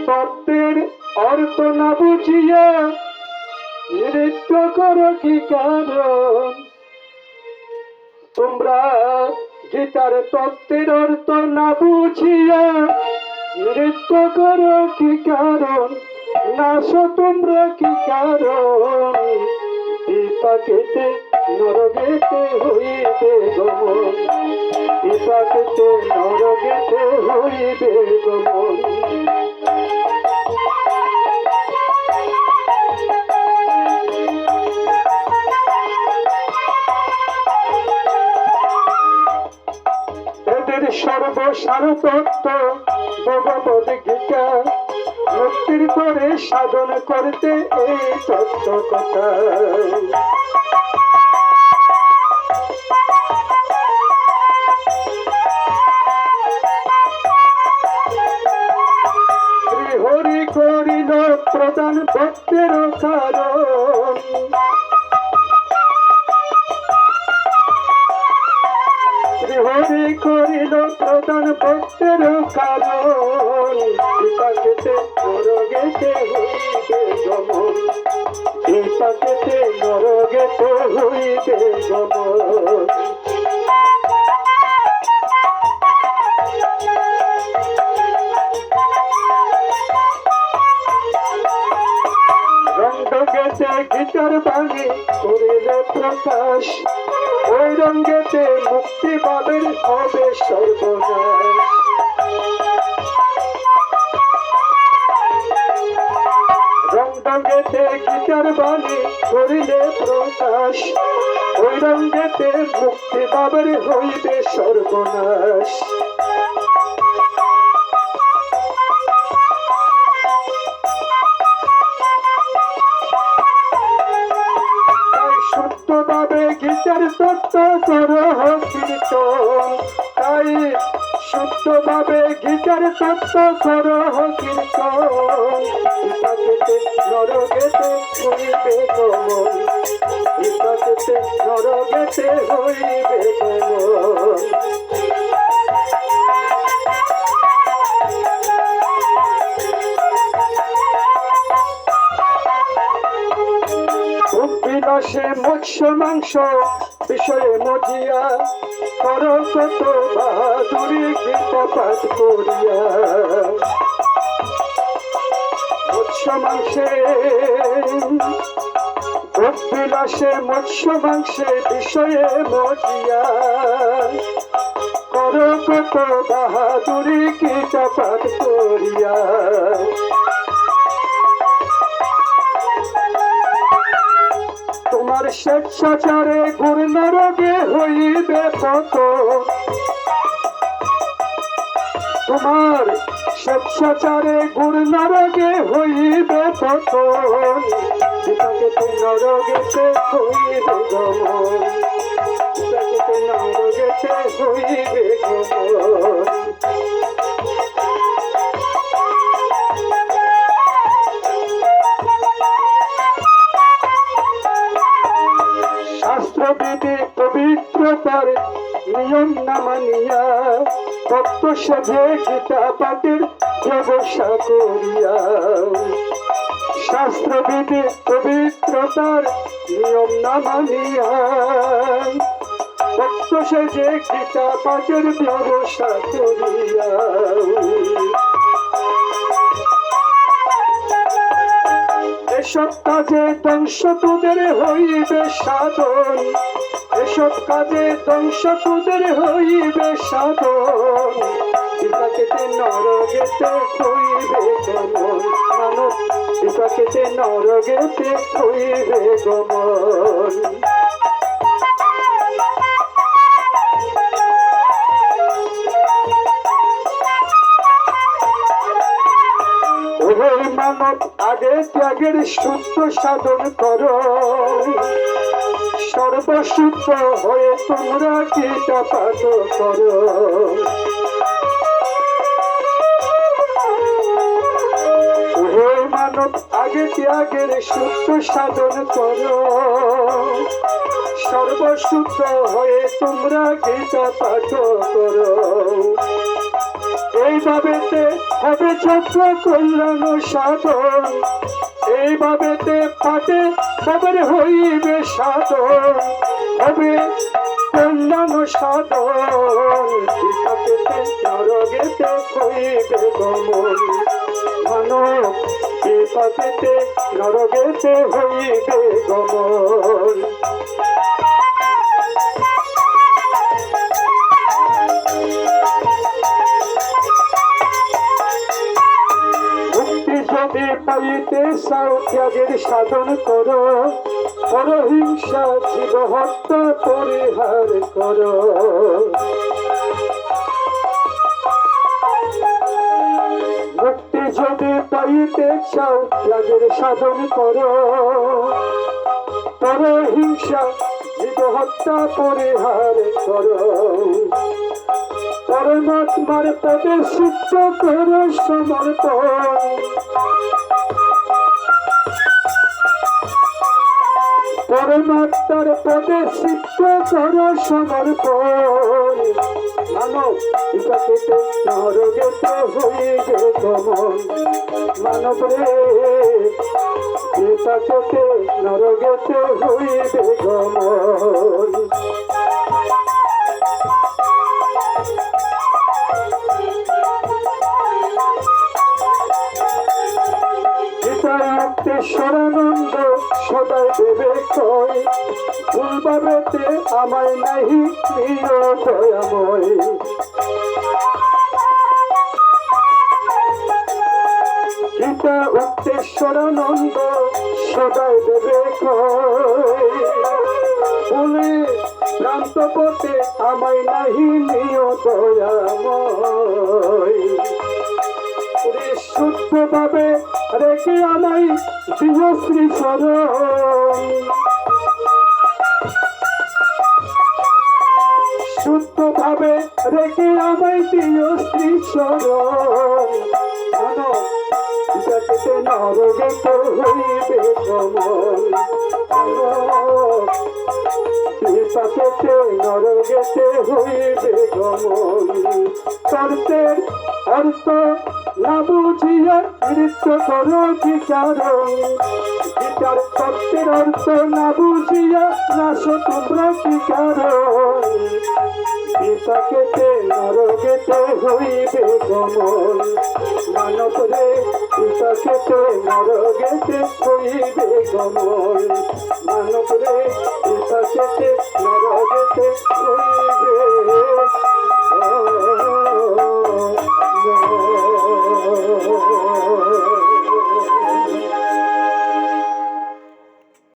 তত্ত্বের অর্থ না বুঝিয়া নৃত্য করো কি কারণ? তোমরা গীতার তত্ত্বের অর্থ না বুঝিয়া নৃত্য করো কি কারণ? নাচো তোমরা কি কারণ? বিপাকেতে নরকেতে হইবে গমন, বিপাকেতে নরকেতে হইবে গমন। এদের সর্বসার তত্ত্ব ভগবদ গীতা, মুক্তির করে সাধন করতে এই তত্ত্ব কথা। শ্রীহরি করিল প্রদান ভক্তের কারণ, শ্রীহরি করিল প্রদান ভক্তের কারণ। বিপাকেতে নরকেতে হইবে গমন, বিপাকেতে নরকেতে হইবে গমন। রঙ্গেতে গীতার বাণী করিলে প্রকাশ, ওই রঙ্গেতে মুক্তি পাবের হবে সর্বনাশ। রঙ্গেতে গীতার বাণী করিলে প্রকাশ, ওই রঙ্গেতে মুক্তি পাবের হইবে সর্বনাশ। শুদ্ধভাবে গীতার তত্ত্ব করো কীর্তন, তাই শুদ্ধভাবে গীতার তত্ত্ব করো কীর্তন। বিপাকেতে নরকেতে হইবে গমন, বিপাকেতে নরকেতে হইবে গমন। বিলাসে মৎস্য মাংস বিষয়ে মজিয়া করো কত বাহাদুরি গীতা পাঠ করিয়া। মৎস্য মাংসে বিলাসে মৎস্য মাংসে বিষয়ে মজিয়া করো কত বাহাদুরি গীতা পাঠ করিয়া। তোমার স্বেচ্ছাচারে ঘুর নরকে হইবে পতন, তোমার স্বেচ্ছাচারে ঘুর নরকে হইবে পতন। বিপাকেতে নরকেতে হইবে গমন, বিপাকেতে নরকেতে হইবে গমন। শাস্ত্রবিধি পবিত্রতার নিয়ম না মানিয়া ভক্ত সেজে গীতা পাঠের ব্যবসা করিয়া। শাস্ত্রবিধি পবিত্রতার নিয়ম না মানিয়া ভক্ত সেজে গীতা পাঠের ব্যবসা করিয়া। এসব কাজে ধ্বংস তোদের হইবে সাধন, এসব কাজে ধ্বংস তোদের হইবে সাধন। বিপাকেতে নরকেতে হইবে গমন, মানব বিপাকেতে নরকেতে হইবে গমন। মানব আগে ত্যাগের শুদ্ধ সাধন করো, সর্বশুদ্ধ হয়ে তোমরা গীতা পাঠ করো। হে মানব আগে ত্যাগের শুদ্ধ সাধন করো, সর্বশুদ্ধ হয়ে তোমরা গীতা পাঠ করো। এইভাবেতে হবে চক্র কল্যাণ সাধন, এইভাবেতে পাটে বাবার হইবে সাধন, হবে কল্যাণ সাধন। বিপাকেতে নরকেতে হইবে গমন, মানব বিপাকেতে নরকেতে হইবে গমন। যদি পাইতে চাও ত্যাগের সাধন করো, পরহিংসা জীব হত্যা পরিহার করো। মুক্তি যদি পাইতে চাও ত্যাগের সাধন করো, পরহিংসা জীব হত্যা পরিহার করো। পরমাত্মার পদে সিদ্ধ করো সমর্পণ, পরমাত্মার পদে সিদ্ধ করো সমর্পণ। মানব বিপাকেতে নরকেতে হইবে গমন, মানব রে বিপাকেতে নরকেতে হইবে গমন। ঈশ্বরানন্দ সদাই দেবে কই, ভুলভাবেতে আমায় নাহি প্রিয় দয়াময়। গীতা উত্তেশ্বরানন্দ সদাই দেবে কই, বলে ভ্রান্ত পথে আমায় নাহি নিয় দয়াময়। শুদ্ধ ভাবে রেখে আমায় দিও শ্রী শরণ, শুদ্ধ ভাবে রেখে আমায় দিও শ্রী শরণ। মানব বিপাকেতে নরকেতে হইবে গমন, বিপাকেতে নরকেতে হইবে গমন। তর্কের অর্থ না বুঝিয়া নৃত্য করো বিচারণ, বিচার তত্ত্বের অর্থ না বুঝিয়া নাশ তোমরা কি কারণ। বিপাকেতে নরকেতে হইবে গমন, মানব রে বিপাকেতে নরকেতে হইবে গমন, মানব রে বিপাকেতে নরকেতে হইবে